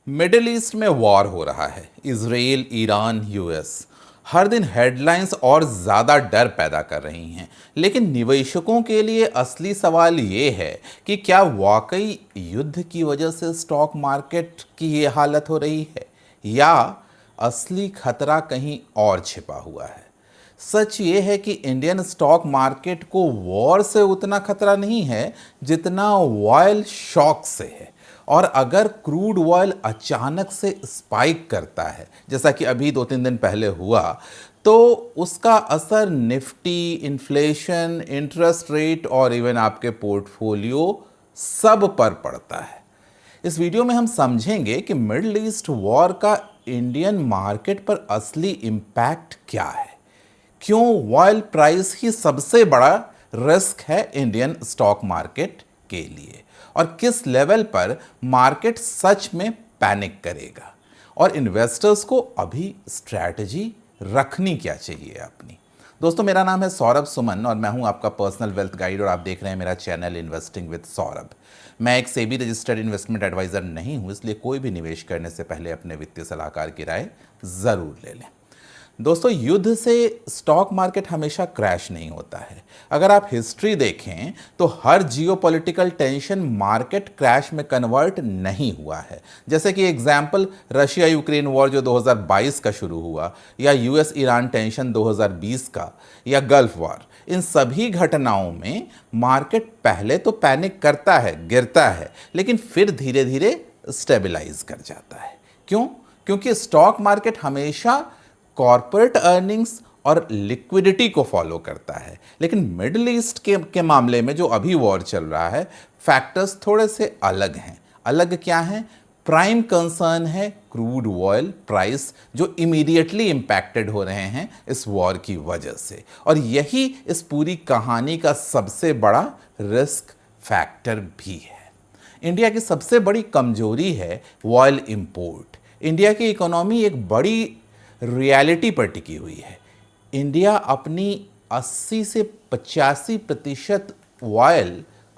Middle east में war हो रहा है। इजराइल, ईरान, यूएस हर दिन हेडलाइंस और ज़्यादा डर पैदा कर रही हैं। लेकिन निवेशकों के लिए असली सवाल ये है कि क्या वाकई युद्ध की वजह से स्टॉक मार्केट की ये हालत हो रही है, या असली खतरा कहीं और छिपा हुआ है। सच ये है कि इंडियन स्टॉक मार्केट को वॉर से उतना खतरा नहीं है जितना ऑयल शॉक से है। और अगर क्रूड ऑयल अचानक से स्पाइक करता है, जैसा कि अभी 2-3 दिन पहले हुआ, तो उसका असर निफ्टी, इन्फ्लेशन, इंटरेस्ट रेट और इवन आपके पोर्टफोलियो सब पर पड़ता है। इस वीडियो में हम समझेंगे कि मिडिल ईस्ट वॉर का इंडियन मार्केट पर असली इम्पैक्ट क्या है, क्यों ऑयल प्राइस ही सबसे बड़ा रिस्क है इंडियन स्टॉक मार्केट के लिए, और किस लेवल पर मार्केट सच में पैनिक करेगा, और इन्वेस्टर्स को अभी स्ट्रैटेजी रखनी क्या चाहिए अपनी। दोस्तों, मेरा नाम है सौरभ सुमन और मैं हूं आपका पर्सनल वेल्थ गाइड और आप देख रहे हैं मेरा चैनल इन्वेस्टिंग विद सौरभ। मैं एक सेबी रजिस्टर्ड इन्वेस्टमेंट एडवाइज़र नहीं हूं, इसलिए कोई भी निवेश करने से पहले अपने वित्तीय सलाहकार की राय ज़रूर ले लें। दोस्तों, युद्ध से स्टॉक मार्केट हमेशा क्रैश नहीं होता है। अगर आप हिस्ट्री देखें तो हर जियोपॉलिटिकल टेंशन मार्केट क्रैश में कन्वर्ट नहीं हुआ है। जैसे कि एग्जाम्पल रशिया यूक्रेन वॉर जो 2022 का शुरू हुआ, या यूएस ईरान टेंशन 2020 का, या गल्फ वॉर। इन सभी घटनाओं में मार्केट पहले तो पैनिक करता है, गिरता है, लेकिन फिर धीरे धीरे स्टेबलाइज कर जाता है। क्यों? क्योंकि स्टॉक मार्केट हमेशा कॉर्पोरेट अर्निंग्स और लिक्विडिटी को फॉलो करता है। लेकिन मिडिल ईस्ट के मामले में जो अभी वॉर चल रहा है, फैक्टर्स थोड़े से अलग हैं। अलग क्या हैं? प्राइम कंसर्न है क्रूड ऑयल प्राइस, जो इमीडिएटली इंपैक्टेड हो रहे हैं इस वॉर की वजह से, और यही इस पूरी कहानी का सबसे बड़ा रिस्क फैक्टर भी है। इंडिया की सबसे बड़ी कमजोरी है ऑयल इंपोर्ट। इंडिया की इकोनॉमी एक बड़ी रियलिटी पर टिकी हुई है। इंडिया अपनी 80 से 85% ऑयल,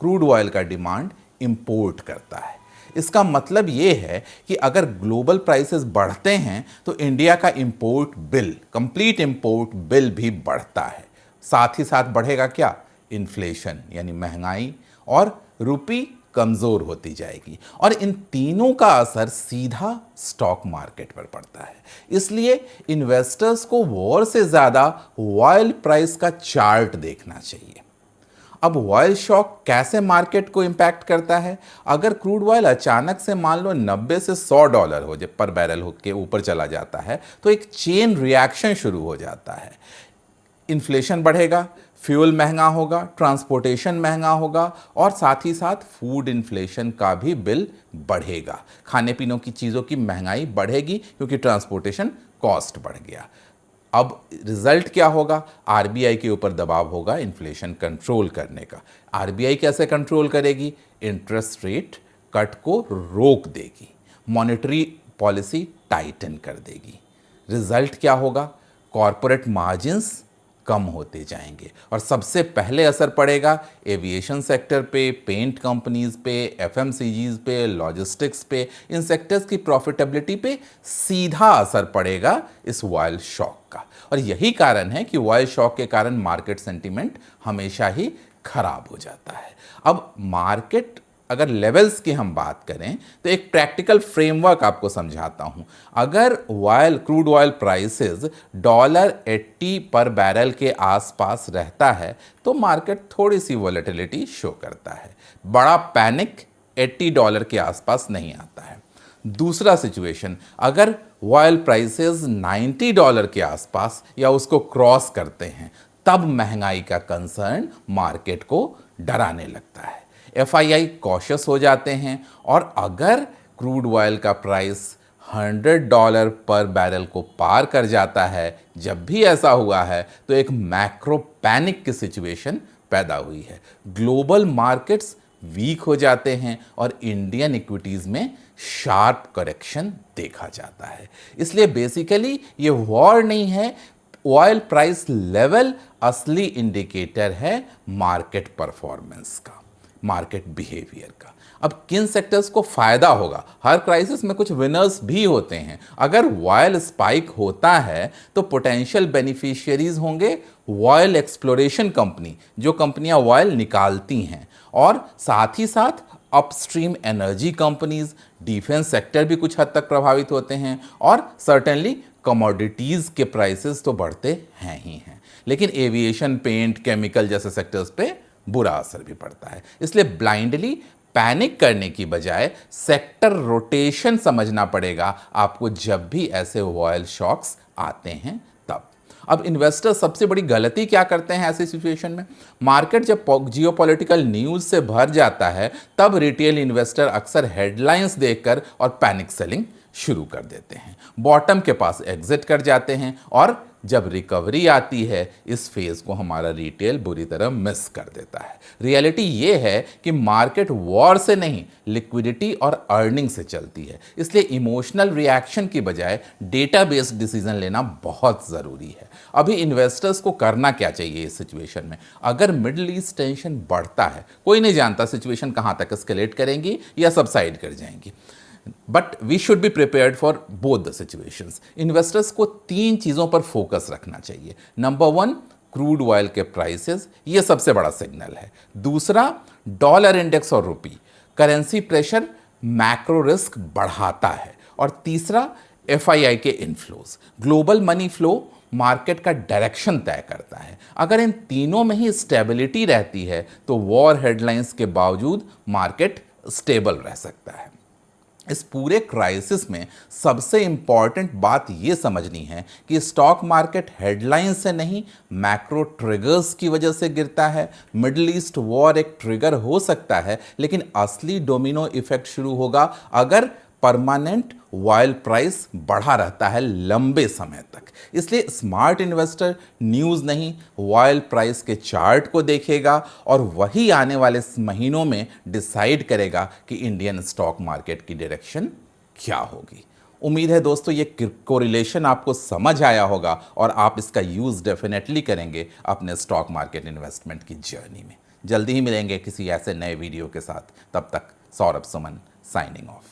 क्रूड ऑयल का डिमांड इंपोर्ट करता है। इसका मतलब ये है कि अगर ग्लोबल प्राइसेस बढ़ते हैं तो इंडिया का import bill, complete import bill भी बढ़ता है। साथ ही साथ बढ़ेगा क्या? इन्फ्लेशन, यानी महंगाई, और रुपी कमज़ोर होती जाएगी, और इन तीनों का असर सीधा स्टॉक मार्केट पर पड़ता है। इसलिए इन्वेस्टर्स को वॉर से ज़्यादा ऑयल प्राइस का चार्ट देखना चाहिए। अब ऑयल शॉक कैसे मार्केट को इंपैक्ट करता है? अगर क्रूड ऑयल अचानक से मान लो 90 से $100 हो जाए पर बैरल के ऊपर चला जाता है, तो एक चेन रिएक्शन शुरू हो जाता है। इन्फ्लेशन बढ़ेगा, फ्यूल महंगा होगा, ट्रांसपोर्टेशन महंगा होगा, और साथ ही साथ फूड इन्फ्लेशन का भी बिल बढ़ेगा। खाने पीने की चीज़ों की महंगाई बढ़ेगी क्योंकि ट्रांसपोर्टेशन कॉस्ट बढ़ गया। अब रिजल्ट क्या होगा? आरबीआई के ऊपर दबाव होगा इन्फ्लेशन कंट्रोल करने का। आरबीआई कैसे कंट्रोल करेगी? इंटरेस्ट रेट कट को रोक देगी, मॉनेटरी पॉलिसी टाइटन कर देगी। रिजल्ट क्या होगा? कॉरपोरेट मार्जिन्स कम होते जाएंगे, और सबसे पहले असर पड़ेगा एविएशन सेक्टर पे, पेंट कंपनीज पे, एफएमसीजीज पे, लॉजिस्टिक्स पे। इन सेक्टर्स की प्रॉफिटेबिलिटी पे सीधा असर पड़ेगा इस ऑयल शॉक का। और यही कारण है कि ऑयल शॉक के कारण मार्केट सेंटीमेंट हमेशा ही खराब हो जाता है। अब मार्केट अगर लेवल्स की हम बात करें तो एक प्रैक्टिकल फ्रेमवर्क आपको समझाता हूं। अगर ऑयल, क्रूड ऑयल प्राइसेस $80 पर बैरल के आसपास रहता है तो मार्केट थोड़ी सी वॉलेटिलिटी शो करता है। बड़ा पैनिक $80 के आसपास नहीं आता है। दूसरा सिचुएशन, अगर ऑयल प्राइसेस $90 के आसपास या उसको क्रॉस करते हैं, तब महंगाई का कंसर्न मार्केट को डराने लगता है। एफआईआई कॉशियस हो जाते हैं, और अगर क्रूड ऑयल का प्राइस $100 पर बैरल को पार कर जाता है, जब भी ऐसा हुआ है तो एक मैक्रो पैनिक की सिचुएशन पैदा हुई है। ग्लोबल मार्केट्स वीक हो जाते हैं और इंडियन इक्विटीज़ में शार्प करेक्शन देखा जाता है। इसलिए बेसिकली ये वॉर नहीं है, ऑयल प्राइस लेवल असली इंडिकेटर है मार्केट परफॉर्मेंस का, मार्केट बिहेवियर का। अब किन सेक्टर्स को फायदा होगा? हर क्राइसिस में कुछ विनर्स भी होते हैं। अगर ऑयल स्पाइक होता है तो पोटेंशियल बेनिफिशियरीज होंगे ऑयल एक्सप्लोरेशन कंपनी, जो कंपनियां ऑयल निकालती हैं, और साथ ही साथ upstream energy companies, defence sector भी कुछ हद तक प्रभावित होते हैं, और सर्टेनली कमोडिटीज के प्राइसेस तो बढ़ते हैं ही हैं। लेकिन एविएशन, पेंट, केमिकल जैसे सेक्टर्स पे बुरा असर भी पड़ता है। इसलिए ब्लाइंडली पैनिक करने की बजाय सेक्टर रोटेशन समझना पड़ेगा आपको जब भी ऐसे ऑयल शॉक्स आते हैं तब। अब इन्वेस्टर सबसे बड़ी गलती क्या करते हैं ऐसी सिचुएशन में? मार्केट जब जियोपॉलिटिकल न्यूज़ से भर जाता है तब रिटेल इन्वेस्टर अक्सर हेडलाइंस देखकर और पैनिक सेलिंग शुरू कर देते हैं, बॉटम के पास एग्जिट कर जाते हैं, और जब रिकवरी आती है इस फेज को हमारा रिटेल बुरी तरह मिस कर देता है। रियलिटी ये है कि मार्केट वॉर से नहीं, लिक्विडिटी और अर्निंग से चलती है। इसलिए इमोशनल रिएक्शन की बजाय डेटा बेस्ड डिसीजन लेना बहुत ज़रूरी है। अभी इन्वेस्टर्स को करना क्या चाहिए इस सिचुएशन में? अगर मिडल ईस्ट टेंशन बढ़ता है, कोई नहीं जानता सिचुएशन कहाँ तक एस्केलेट करेंगी या सबसाइड कर जाएंगी, but we should be prepared for both the situations. Investors को 3 चीज़ों पर फोकस रखना चाहिए। नंबर 1, क्रूड ऑयल के प्राइसेस, ये सबसे बड़ा सिग्नल है। दूसरा, डॉलर इंडेक्स और rupee, currency pressure macro risk बढ़ाता है। और तीसरा, एफआईआई के inflows, global money flow market का डायरेक्शन तय करता है। अगर इन तीनों में ही स्टेबिलिटी रहती है तो वॉर हेडलाइंस के बावजूद मार्केट स्टेबल रह सकता है। इस पूरे क्राइसिस में सबसे इंपॉर्टेंट बात यह समझनी है कि स्टॉक मार्केट हेडलाइन से नहीं, मैक्रो ट्रिगर्स की वजह से गिरता है। मिडिल ईस्ट वॉर एक ट्रिगर हो सकता है, लेकिन असली डोमिनो इफेक्ट शुरू होगा अगर परमानेंट ऑयल प्राइस बढ़ा रहता है लंबे समय तक। इसलिए स्मार्ट इन्वेस्टर न्यूज़ नहीं, ऑयल प्राइस के चार्ट को देखेगा और वही आने वाले महीनों में डिसाइड करेगा कि इंडियन स्टॉक मार्केट की डायरेक्शन क्या होगी। उम्मीद है दोस्तों ये कोरिलेशन आपको समझ आया होगा और आप इसका यूज़ डेफिनेटली करेंगे अपने स्टॉक मार्केट इन्वेस्टमेंट की जर्नी में। जल्दी ही मिलेंगे किसी ऐसे नए वीडियो के साथ। तब तक सौरभ सुमन साइनिंग ऑफ।